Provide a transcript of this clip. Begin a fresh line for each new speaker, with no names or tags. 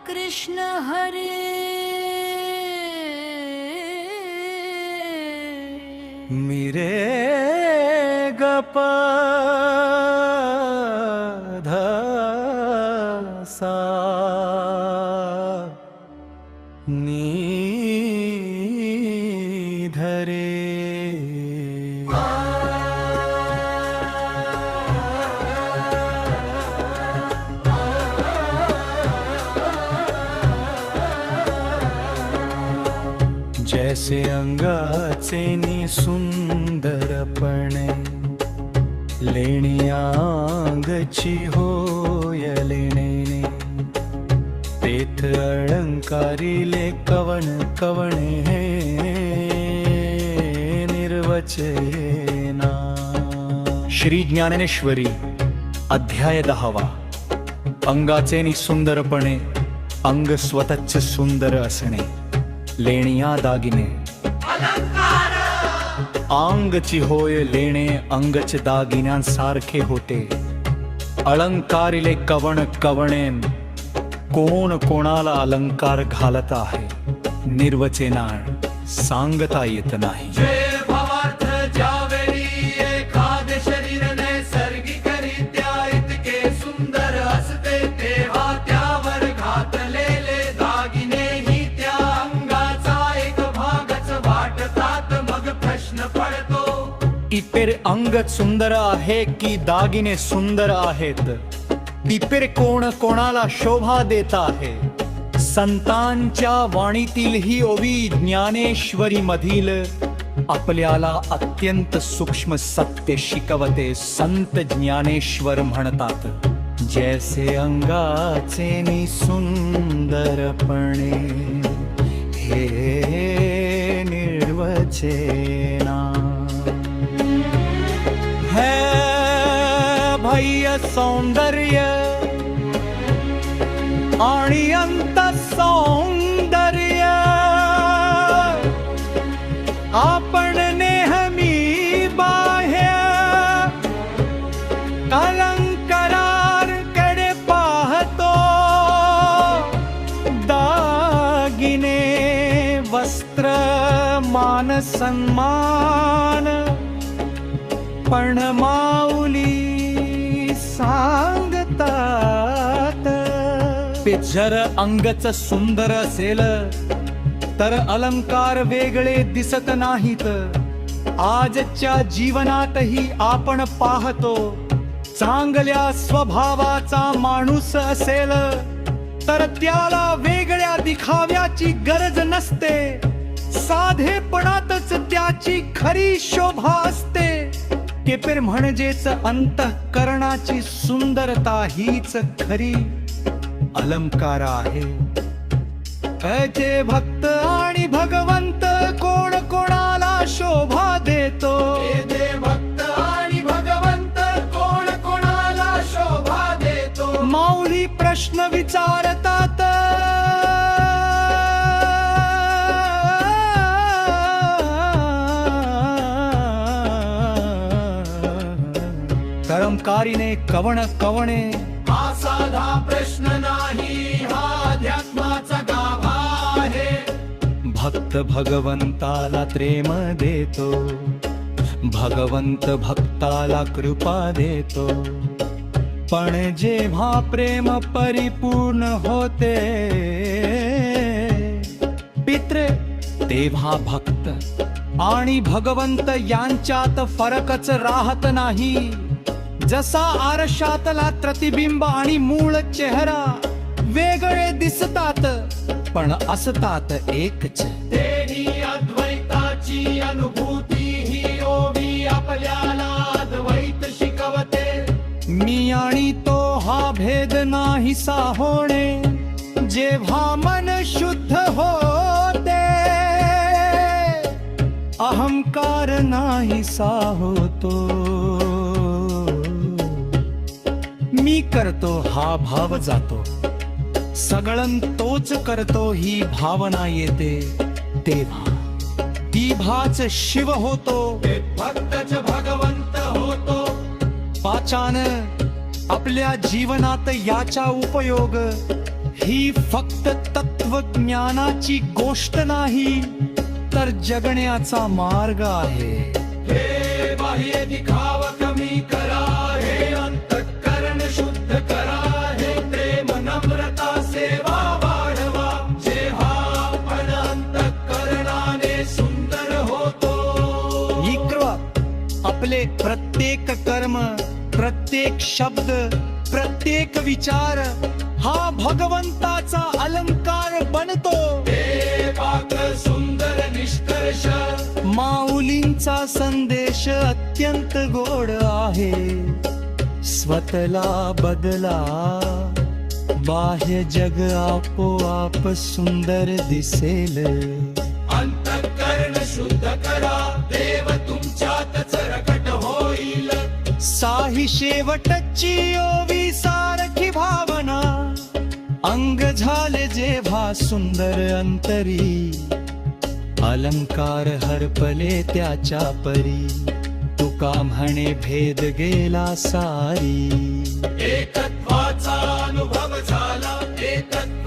कृष्ण हरे
मिरे गप सा नी धरे जैसे अंगाचे नि सुंदरपणे लेणी अंगची होय लेणे तेथ अलंकारिले कवण कवणे हे निर्वचेना। श्री ज्ञानेश्वरी अध्याय 10वा। अंगाचे नि सुंदरपणे अंग स्वतःच सुंदर असणे लेणिया दागिने अंगची होय लेणे अंगच दागिन्यांसारखे होते अलंकारिले कवण कवणे कोण कोणाला अलंकार घालत आहे निर्वचेना सांगता येत नाही। इपेर अंग सुंदर आहे की दागिने सुंदर आहेत इपेर कोण कोणाला शोभा देत आहे। संतांच्या वाणीतील ही ओवी ज्ञानेश्वरी मधील आपल्याला अत्यंत सूक्ष्म सत्य शिकवते। संत ज्ञानेश्वर म्हणतात जैसे अंगाचे नि सुंदरपणे हे निर्वचेना है भय सौंदर्य आणि अंत सौंदर्य आपण नेहमी बाह्य अलंकाराकडे पाहतो दागिने वस्त्र मान सन्मान पण माऊली सांगतात जर अंगच सुंदर असेल तर अलंकार वेगळे दिसत नाहीत। आजच्या जीवनातही आपण पाहतो चांगल्या स्वभावाचा माणूस असेल तर त्याला वेगळ्या दिखाव्याची गरज नसते साधेपणातच त्याची खरी शोभा असते। केपेर म्हणजेच अंतःकरणाची सुंदरता हीच खरी अलंकार आहे। ऐचे भक्त आणि भगवंत कोण कोणाला शोभा देतो भक्त आणि भगवंत कोण कोणाला शोभा देतो। माऊली प्रश्न विचारतात अलंकारिने कवण कवणे हा साधा प्रश्न नाही हा अध्यात्माचा गाभा आहे। भक्त भगवंताला प्रेम देतो भगवंत भक्ताला कृपा देतो पण जेव्हा प्रेम परिपूर्ण होते पितृ तेव्हा भक्त आणि भगवंत यांच्यात फरकच राहत नाही। जसा आरशातला प्रतिबिंब आणि मूळ चेहरा वेगळे दिसतात पण असतात एकच। तेही अद्वैताची अनुभूती ही ओवी आपल्याला अद्वैत शिकवते। मी आणि तो हा भेद नाहीसा होणे जेव्हा मन शुद्ध होते अहंकार नाहीसा होतो। मी करतो हा भाव जातो सगळं तोच करतो ही भावना येते तेव्हा भाच शिव होतो,
भक्तच भगवंत होतो.
वाचान आपल्या जीवनात याचा उपयोग ही फक्त तत्वज्ञानाची गोष्ट नाही, तर जगण्याचा मार्ग आहे.
हे बाह्य दिखाव कमी करा, हे अंतःकरण शुद्ध करा, हे प्रेम नम्रता सेवा वाढवा. जेव्हा आपण अंतःकरणाने सुंदर होतो.
इक्र आपले प्रत्येक कर्म, प्रत्येक शब्द, प्रत्येक विचार हा भगवंताचा अलंकार बनतो.
हे पात्र सुंदर निष्कर्ष.
माऊलींचा संदेश अत्यंत गोड आहे. स्वतःला बदला, बाह्य जग आपोआप सुंदर दिसेल.
अंतःकरण शुद्ध करा, देव तुमच्यातच प्रकट होईल.
साही शेवटची ओवी सारखी भावना, अंग झाले जेव्हा सुंदर अंतरी. अलंकार हरपले त्याच्या परी, तुका म्हणे भेद गेला सारी.
एकत्वाचा अनुभव झाला, एकत्व